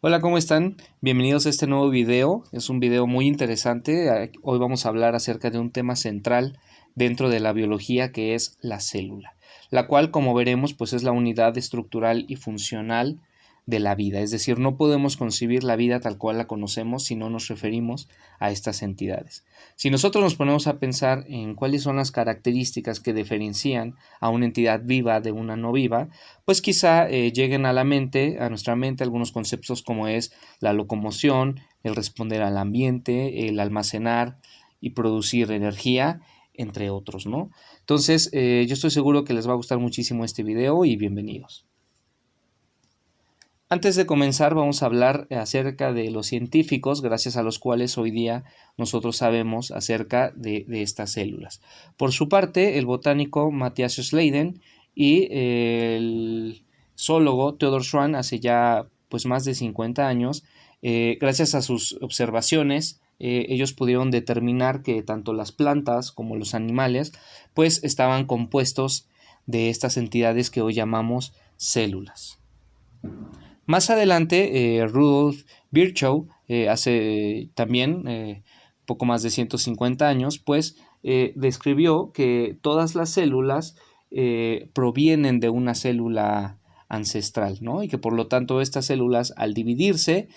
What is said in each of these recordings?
Hola, ¿cómo están? Bienvenidos a este nuevo video. Es un video muy interesante. Hoy vamos a hablar acerca de un tema central dentro de la biología que es la célula, la cual, como veremos, pues es la unidad estructural y funcional de la vida. Es decir, no podemos concebir la vida tal cual la conocemos si no nos referimos a estas entidades. Si nosotros nos ponemos a pensar en cuáles son las características que diferencian a una entidad viva de una no viva, pues quizá lleguen a la mente, a nuestra mente, algunos conceptos como es la locomoción, el responder al ambiente, el almacenar y producir energía, entre otros, ¿no? Entonces, yo estoy seguro que les va a gustar muchísimo este video y bienvenidos. Antes de comenzar, vamos a hablar acerca de los científicos, gracias a los cuales hoy día nosotros sabemos acerca de estas células. Por su parte, el botánico Matthias Schleiden y el zoólogo Theodor Schwann hace ya pues más de 50 años, gracias a sus observaciones, ellos pudieron determinar que tanto las plantas como los animales pues estaban compuestos de estas entidades que hoy llamamos células. Más adelante, Rudolf Virchow, hace también poco más de 150 años, pues describió que todas las células provienen de una célula ancestral, ¿no? Y que por lo tanto estas células al dividirse,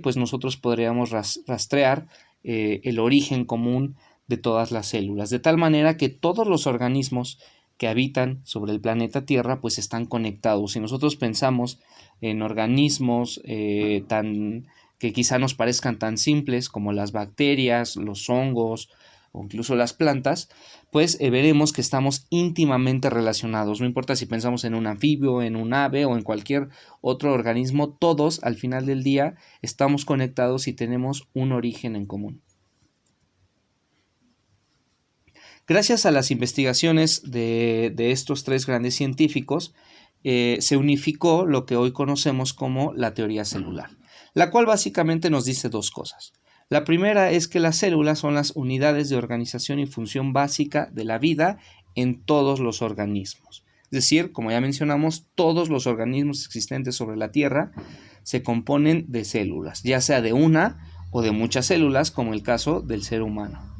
pues nosotros podríamos rastrear el origen común de todas las células, de tal manera que todos los organismos que habitan sobre el planeta Tierra pues están conectados. Si nosotros pensamos en organismos que quizá nos parezcan tan simples como las bacterias, los hongos o incluso las plantas, pues veremos que estamos íntimamente relacionados. No importa si pensamos en un anfibio, en un ave o en cualquier otro organismo, todos al final del día estamos conectados y tenemos un origen en común. Gracias a las investigaciones de estos tres grandes científicos, se unificó lo que hoy conocemos como la teoría celular, la cual básicamente nos dice dos cosas. La primera es que las células son las unidades de organización y función básica de la vida en todos los organismos. Es decir, como ya mencionamos, todos los organismos existentes sobre la Tierra se componen de células, ya sea de una o de muchas células, como el caso del ser humano.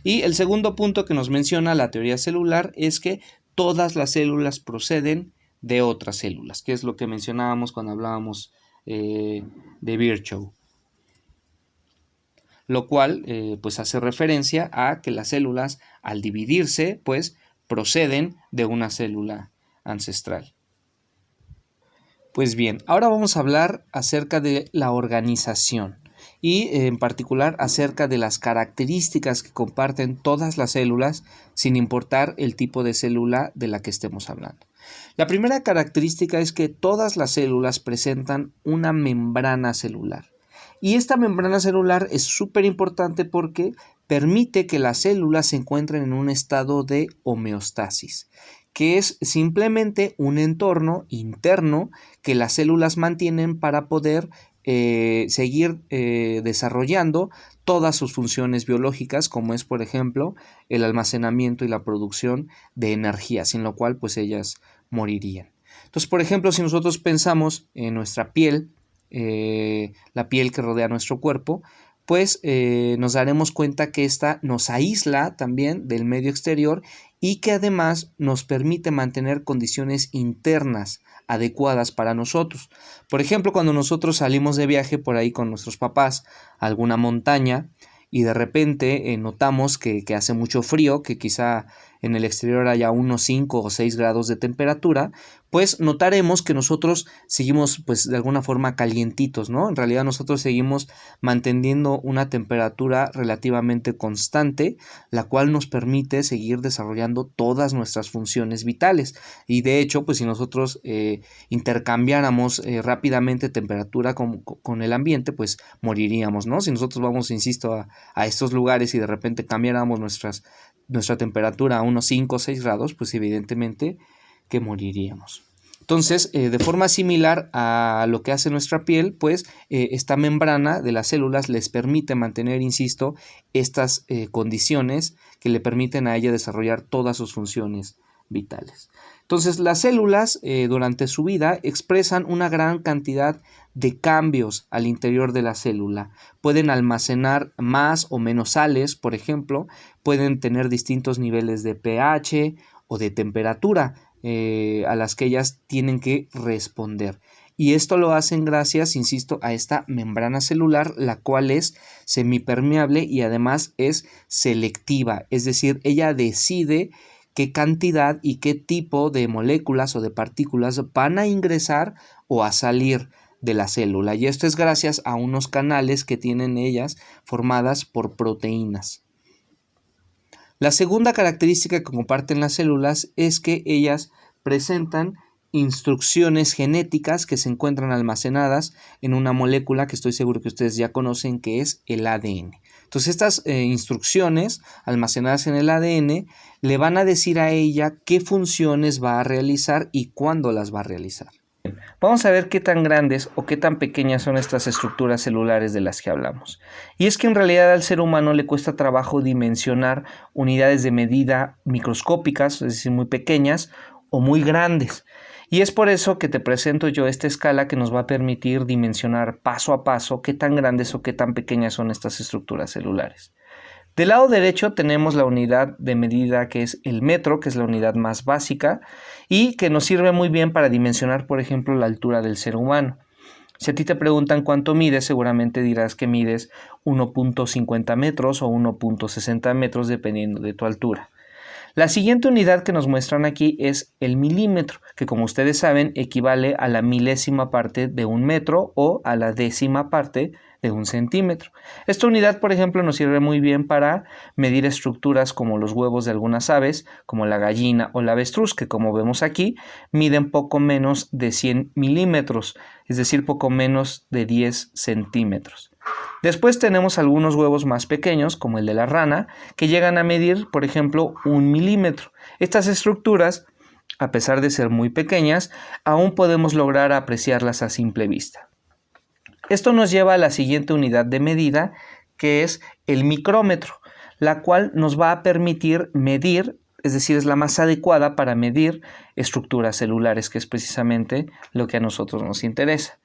Y el segundo punto que nos menciona la teoría celular es que todas las células proceden de otras células, que es lo que mencionábamos cuando hablábamos de Virchow, lo cual pues hace referencia a que las células al dividirse pues proceden de una célula ancestral. Pues bien, ahora vamos a hablar acerca de la organización y en particular acerca de las características que comparten todas las células sin importar el tipo de célula de la que estemos hablando. La primera característica es que todas las células presentan una membrana celular. Y esta membrana celular es súper importante porque permite que las células se encuentren en un estado de homeostasis, que es simplemente un entorno interno que las células mantienen para poder seguir desarrollando todas sus funciones biológicas, como es, por ejemplo, el almacenamiento y la producción de energía, sin lo cual pues ellas morirían. Entonces, por ejemplo, si nosotros pensamos en nuestra piel, la piel que rodea nuestro cuerpo, pues nos daremos cuenta que esta nos aísla también del medio exterior y que además nos permite mantener condiciones internas adecuadas para nosotros. Por ejemplo, cuando nosotros salimos de viaje por ahí con nuestros papás a alguna montaña y de repente notamos que hace mucho frío, que quizá en el exterior haya unos 5 o 6 grados de temperatura, pues notaremos que nosotros seguimos pues de alguna forma calientitos, ¿no? En realidad nosotros seguimos manteniendo una temperatura relativamente constante, la cual nos permite seguir desarrollando todas nuestras funciones vitales. Y de hecho, pues si nosotros intercambiáramos rápidamente temperatura con el ambiente, pues moriríamos, ¿no? Si nosotros vamos, insisto, a estos lugares y de repente cambiáramos nuestra temperatura a unos 5 o 6 grados, pues evidentemente que moriríamos. Entonces, de forma similar a lo que hace nuestra piel, pues esta membrana de las células les permite mantener, insisto, estas condiciones que le permiten a ella desarrollar todas sus funciones vitales. Entonces, las células durante su vida expresan una gran cantidad de cambios al interior de la célula. Pueden almacenar más o menos sales, por ejemplo, pueden tener distintos niveles de pH o de temperatura a las que ellas tienen que responder. Y esto lo hacen gracias, insisto, a esta membrana celular, la cual es semipermeable y además es selectiva, es decir, ella decide qué cantidad y qué tipo de moléculas o de partículas van a ingresar o a salir de la célula. Y esto es gracias a unos canales que tienen ellas formadas por proteínas. La segunda característica que comparten las células es que ellas presentan instrucciones genéticas que se encuentran almacenadas en una molécula que estoy seguro que ustedes ya conocen, que es el ADN. Entonces estas instrucciones almacenadas en el ADN le van a decir a ella qué funciones va a realizar y cuándo las va a realizar. Vamos a ver qué tan grandes o qué tan pequeñas son estas estructuras celulares de las que hablamos. Y es que en realidad al ser humano le cuesta trabajo dimensionar unidades de medida microscópicas, es decir, muy pequeñas o muy grandes. Y es por eso que te presento yo esta escala que nos va a permitir dimensionar paso a paso qué tan grandes o qué tan pequeñas son estas estructuras celulares. Del lado derecho tenemos la unidad de medida que es el metro, que es la unidad más básica y que nos sirve muy bien para dimensionar, por ejemplo, la altura del ser humano. Si a ti te preguntan cuánto mides, seguramente dirás que mides 1.50 metros o 1.60 metros dependiendo de tu altura. La siguiente unidad que nos muestran aquí es el milímetro, que como ustedes saben equivale a la milésima parte de un metro o a la décima parte de un centímetro. Esta unidad, por ejemplo, nos sirve muy bien para medir estructuras como los huevos de algunas aves, como la gallina o la avestruz, que como vemos aquí, miden poco menos de 100 milímetros, es decir, poco menos de 10 centímetros. Después tenemos algunos huevos más pequeños, como el de la rana, que llegan a medir, por ejemplo, 1 milímetro. Estas estructuras, a pesar de ser muy pequeñas, aún podemos lograr apreciarlas a simple vista. Esto nos lleva a la siguiente unidad de medida, que es el micrómetro, la cual nos va a permitir medir, es decir, es la más adecuada para medir estructuras celulares, que es precisamente lo que a nosotros nos interesa.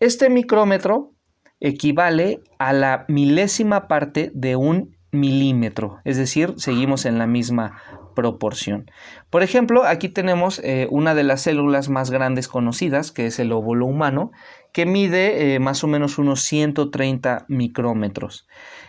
Este micrómetro equivale a la milésima parte de un milímetro, es decir, seguimos en la misma proporción. Por ejemplo, aquí tenemos una de las células más grandes conocidas, que es el óvulo humano, que mide más o menos unos 130 micrómetros.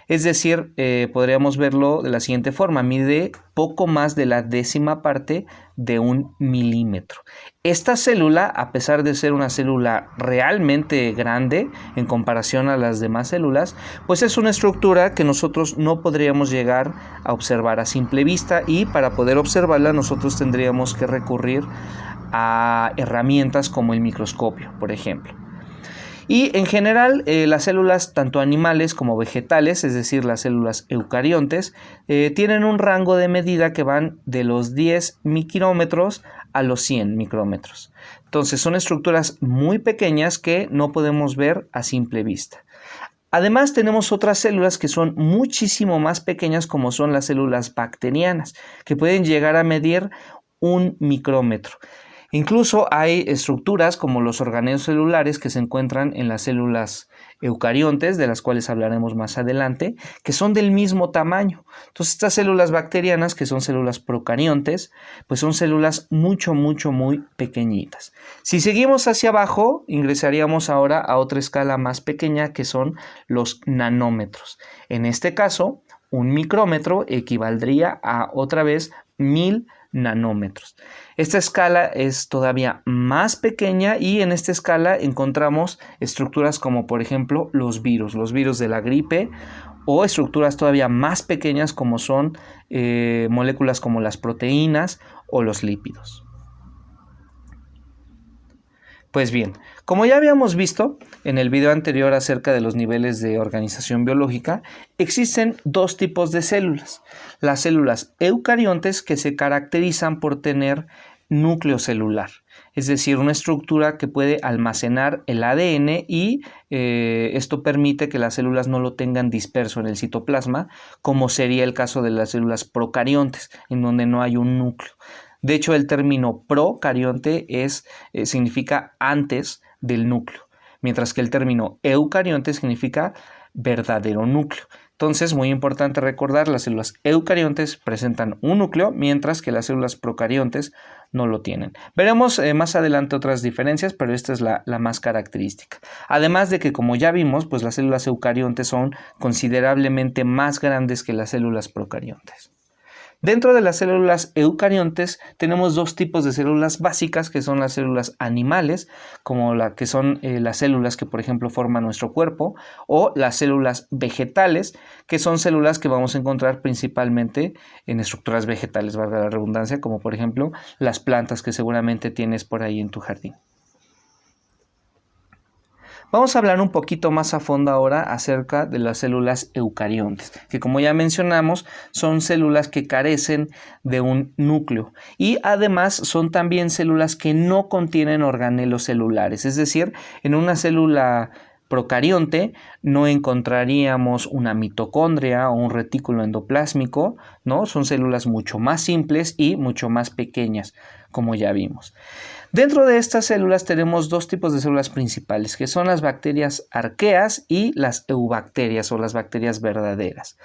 Es decir, podríamos verlo de la siguiente forma, mide poco más de la décima parte de un milímetro. Esta célula, a pesar de ser una célula realmente grande en comparación a las demás células, pues es una estructura que nosotros no podríamos llegar a observar a simple vista y para poder observarla nosotros tendríamos que recurrir a herramientas como el microscopio, por ejemplo. Y en general las células tanto animales como vegetales, es decir, las células eucariontes, tienen un rango de medida que van de los 10 micrómetros a los 100 micrómetros. Entonces son estructuras muy pequeñas que no podemos ver a simple vista. Además tenemos otras células que son muchísimo más pequeñas como son las células bacterianas, que pueden llegar a medir 1 micrómetro. Incluso hay estructuras como los organelos celulares que se encuentran en las células eucariontes, de las cuales hablaremos más adelante, que son del mismo tamaño. Entonces estas células bacterianas, que son células procariontes, pues son células muy pequeñitas. Si seguimos hacia abajo, ingresaríamos ahora a otra escala más pequeña que son los nanómetros. En este caso, 1 micrómetro equivaldría a otra vez 1000 nanómetros. Esta escala es todavía más pequeña y en esta escala encontramos estructuras como por ejemplo los virus de la gripe o estructuras todavía más pequeñas como son moléculas como las proteínas o los lípidos. Pues bien, como ya habíamos visto en el video anterior acerca de los niveles de organización biológica, existen dos tipos de células. Las células eucariontes que se caracterizan por tener núcleo celular, es decir, una estructura que puede almacenar el ADN y esto permite que las células no lo tengan disperso en el citoplasma, como sería el caso de las células procariontes, en donde no hay un núcleo. De hecho, el término procarionte significa antes del núcleo, mientras que el término eucarionte significa verdadero núcleo. Entonces, muy importante recordar, las células eucariontes presentan un núcleo, mientras que las células procariontes no lo tienen. Veremos más adelante otras diferencias, pero esta es la más característica. Además de que, como ya vimos, pues las células eucariontes son considerablemente más grandes que las células procariontes. Dentro de las células eucariontes tenemos dos tipos de células básicas, que son las células animales, como la que son las células que por ejemplo forman nuestro cuerpo, o las células vegetales, que son células que vamos a encontrar principalmente en estructuras vegetales, valga la redundancia, como por ejemplo las plantas que seguramente tienes por ahí en tu jardín. Vamos a hablar un poquito más a fondo ahora acerca de las células eucariontes, que como ya mencionamos son células que carecen de un núcleo y además son también células que no contienen organelos celulares, es decir, en una célula procarionte no encontraríamos una mitocondria o un retículo endoplásmico, ¿no? Son células mucho más simples y mucho más pequeñas, como ya vimos. Dentro de estas células tenemos dos tipos de células principales, que son las bacterias arqueas y las eubacterias o las bacterias verdaderas.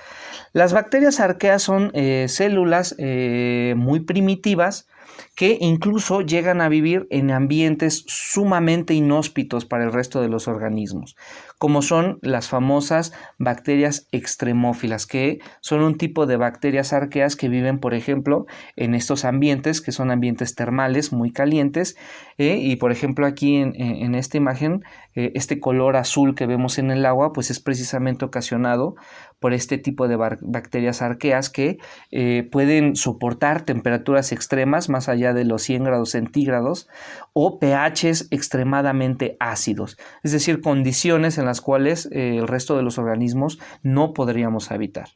Las bacterias arqueas son células muy primitivas que incluso llegan a vivir en ambientes sumamente inhóspitos para el resto de los organismos, como son las famosas bacterias extremófilas, que son un tipo de bacterias arqueas que viven, por ejemplo, en estos ambientes, que son ambientes termales muy calientes, y por ejemplo aquí en esta imagen, este color azul que vemos en el agua, pues es precisamente ocasionado por este tipo de bacterias arqueas que pueden soportar temperaturas extremas más allá de los 100 grados centígrados o pHs extremadamente ácidos, es decir, condiciones en las cuales el resto de los organismos no podríamos habitar.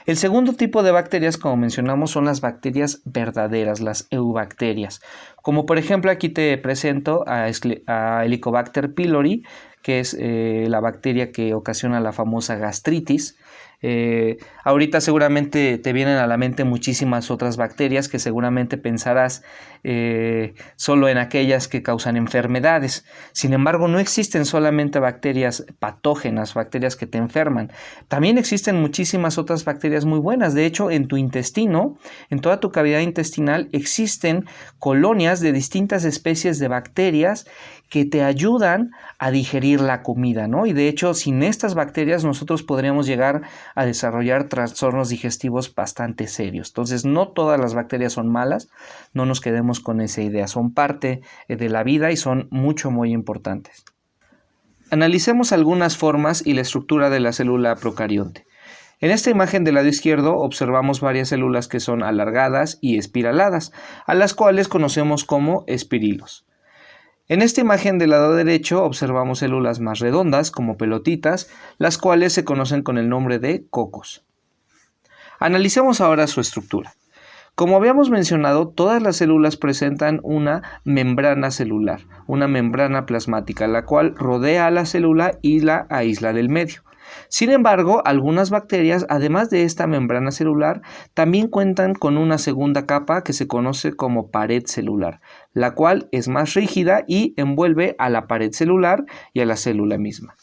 El segundo tipo de bacterias, como mencionamos, son las bacterias verdaderas, las eubacterias. Como por ejemplo aquí te presento a Helicobacter pylori, que es la bacteria que ocasiona la famosa gastritis. Ahorita seguramente te vienen a la mente muchísimas otras bacterias que seguramente pensarás solo en aquellas que causan enfermedades. Sin embargo, no existen solamente bacterias patógenas, bacterias que te enferman. También existen muchísimas otras bacterias muy buenas. De hecho, en tu intestino, en toda tu cavidad intestinal, existen colonias de distintas especies de bacterias que te ayudan a digerir la comida, ¿no? Y de hecho, sin estas bacterias nosotros podríamos llegar a desarrollar trastornos digestivos bastante serios. Entonces, no todas las bacterias son malas, no nos quedemos con esa idea, son parte de la vida y son muy importantes. Analicemos algunas formas y la estructura de la célula procarionte. En esta imagen del lado izquierdo observamos varias células que son alargadas y espiraladas, a las cuales conocemos como espirilos. En esta imagen del lado derecho observamos células más redondas, como pelotitas, las cuales se conocen con el nombre de cocos. Analicemos ahora su estructura. Como habíamos mencionado, todas las células presentan una membrana celular, una membrana plasmática, la cual rodea a la célula y la aísla del medio. Sin embargo, algunas bacterias, además de esta membrana celular, también cuentan con una segunda capa que se conoce como pared celular, la cual es más rígida y envuelve a la pared celular y a la célula misma.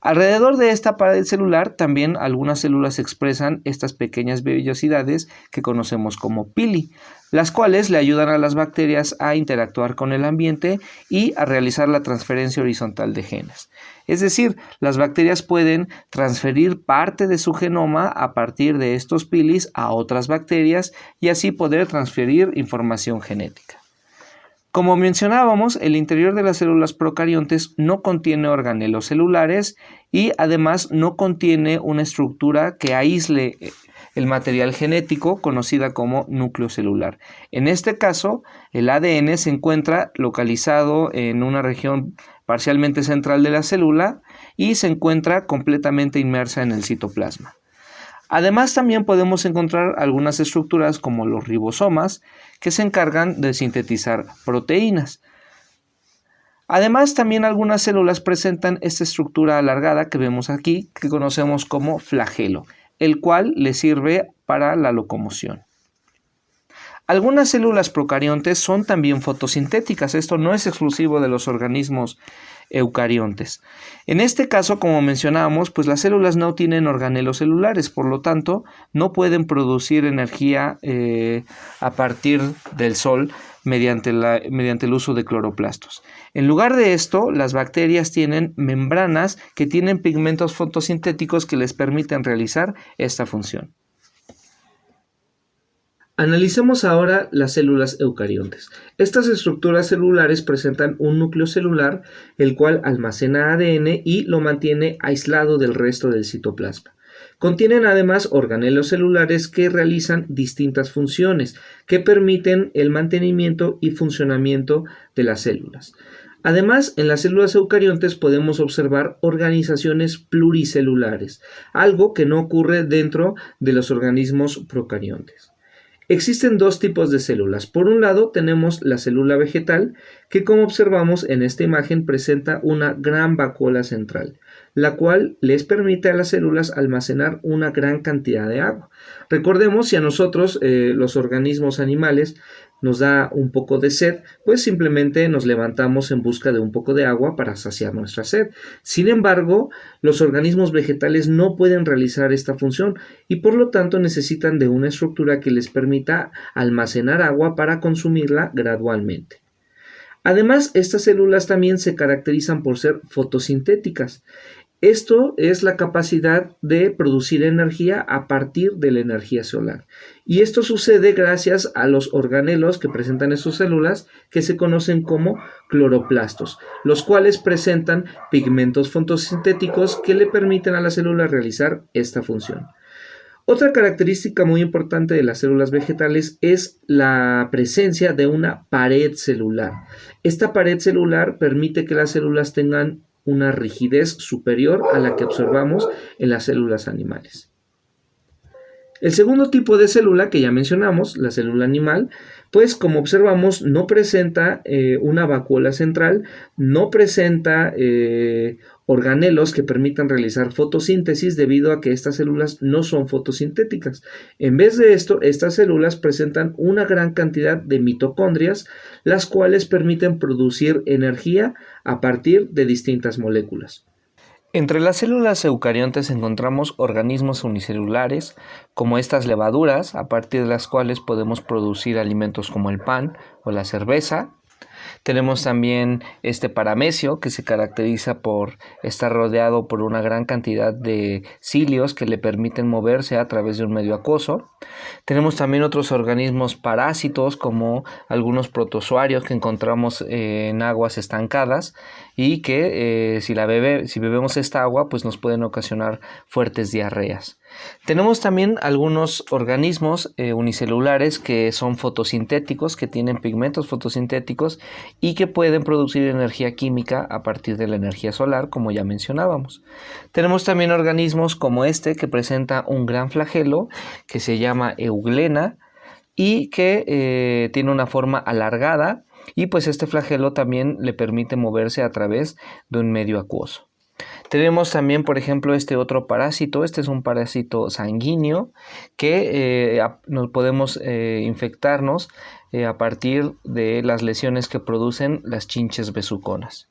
Alrededor de esta pared celular también algunas células expresan estas pequeñas vellosidades que conocemos como pili, las cuales le ayudan a las bacterias a interactuar con el ambiente y a realizar la transferencia horizontal de genes. Es decir, las bacterias pueden transferir parte de su genoma a partir de estos pilis a otras bacterias y así poder transferir información genética. Como mencionábamos, el interior de las células procariontes no contiene organelos celulares y además no contiene una estructura que aísle el material genético conocida como núcleo celular. En este caso, el ADN se encuentra localizado en una región parcialmente central de la célula y se encuentra completamente inmersa en el citoplasma. Además, también podemos encontrar algunas estructuras como los ribosomas que se encargan de sintetizar proteínas. Además, también algunas células presentan esta estructura alargada que vemos aquí, que conocemos como flagelo, el cual le sirve para la locomoción. Algunas células procariontes son también fotosintéticas. Esto no es exclusivo de los organismos eucariontes. En este caso, como mencionábamos, pues las células no tienen organelos celulares, por lo tanto, no pueden producir energía a partir del sol mediante el uso de cloroplastos. En lugar de esto, las bacterias tienen membranas que tienen pigmentos fotosintéticos que les permiten realizar esta función. Analicemos ahora las células eucariontes. Estas estructuras celulares presentan un núcleo celular, el cual almacena ADN y lo mantiene aislado del resto del citoplasma. Contienen además organelos celulares que realizan distintas funciones que permiten el mantenimiento y funcionamiento de las células. Además, en las células eucariontes podemos observar organizaciones pluricelulares, algo que no ocurre dentro de los organismos procariontes. Existen dos tipos de células. Por un lado tenemos la célula vegetal, que como observamos en esta imagen presenta una gran vacuola central, la cual les permite a las células almacenar una gran cantidad de agua. Recordemos, si a nosotros los organismos animales nos da un poco de sed, pues simplemente nos levantamos en busca de un poco de agua para saciar nuestra sed. Sin embargo, los organismos vegetales no pueden realizar esta función y por lo tanto necesitan de una estructura que les permita almacenar agua para consumirla gradualmente. Además, estas células también se caracterizan por ser fotosintéticas. Esto es la capacidad de producir energía a partir de la energía solar. Y esto sucede gracias a los organelos que presentan estas células, que se conocen como cloroplastos, los cuales presentan pigmentos fotosintéticos que le permiten a la célula realizar esta función. Otra característica muy importante de las células vegetales es la presencia de una pared celular. Esta pared celular permite que las células tengan una rigidez superior a la que observamos en las células animales. El segundo tipo de célula que ya mencionamos, la célula animal, pues como observamos no presenta una vacuola central, no presenta organelos que permitan realizar fotosíntesis debido a que estas células no son fotosintéticas. En vez de esto, estas células presentan una gran cantidad de mitocondrias, las cuales permiten producir energía a partir de distintas moléculas. Entre las células eucariontes encontramos organismos unicelulares, como estas levaduras, a partir de las cuales podemos producir alimentos como el pan o la cerveza. Tenemos también este paramecio, que se caracteriza por estar rodeado por una gran cantidad de cilios que le permiten moverse a través de un medio acuoso. Tenemos también otros organismos parásitos, como algunos protozoarios que encontramos en aguas estancadas y que si bebemos esta agua, pues nos pueden ocasionar fuertes diarreas. Tenemos también algunos organismos unicelulares que son fotosintéticos, que tienen pigmentos fotosintéticos y que pueden producir energía química a partir de la energía solar, como ya mencionábamos. Tenemos también organismos como este, que presenta un gran flagelo que se llama euglena y que tiene una forma alargada, y pues este flagelo también le permite moverse a través de un medio acuoso. Tenemos también, por ejemplo, este otro parásito. Este es un parásito sanguíneo que nos podemos infectarnos a partir de las lesiones que producen las chinches besuconas.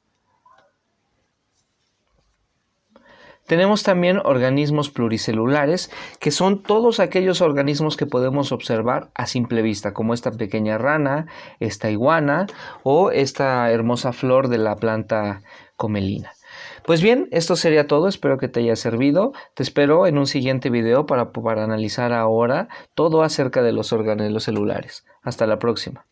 Tenemos también organismos pluricelulares, que son todos aquellos organismos que podemos observar a simple vista, como esta pequeña rana, esta iguana o esta hermosa flor de la planta comelina. Pues bien, esto sería todo, espero que te haya servido. Te espero en un siguiente video para analizar ahora todo acerca de los organelos celulares. Hasta la próxima.